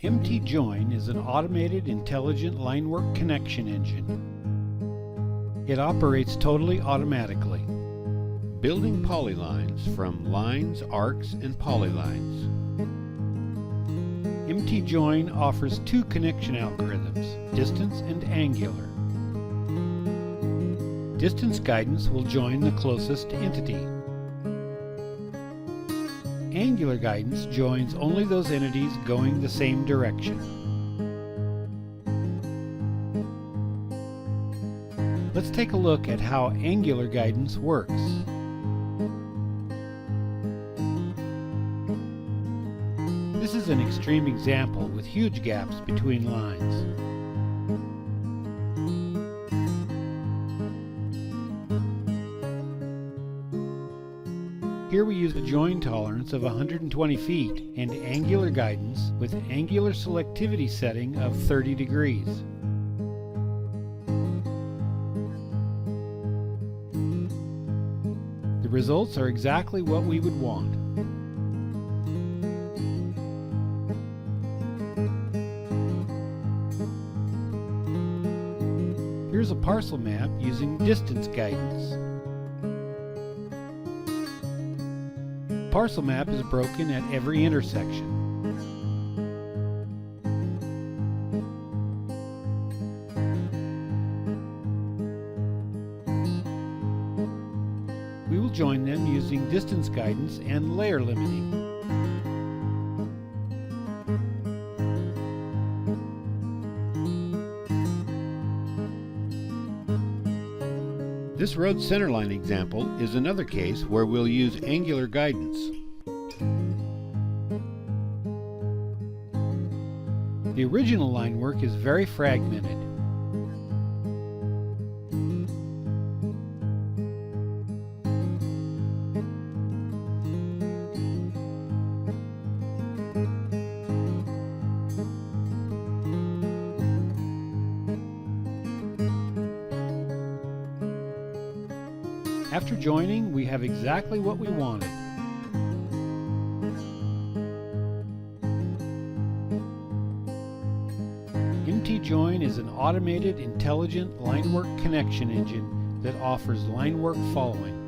MT-Join is an automated intelligent linework connection engine. It operates totally automatically, building polylines from lines, arcs, and polylines. MT-Join offers two connection algorithms, distance and angular. Distance guidance will join the closest entity. Angular guidance joins only those entities going the same direction. Let's take a look at how angular guidance works. This is an extreme example with huge gaps between lines. Here we use a join tolerance of 120 feet and angular guidance with angular selectivity setting of 30 degrees. The results are exactly what we would want. Here's a parcel map using distance guidance. Parcel map is broken at every intersection. We will join them using distance guidance and layer limiting. This road centerline example is another case where we'll use angular guidance. The original line work is very fragmented. After joining, we have exactly what we wanted. MT-Join is an automated, intelligent linework connection engine that offers linework following.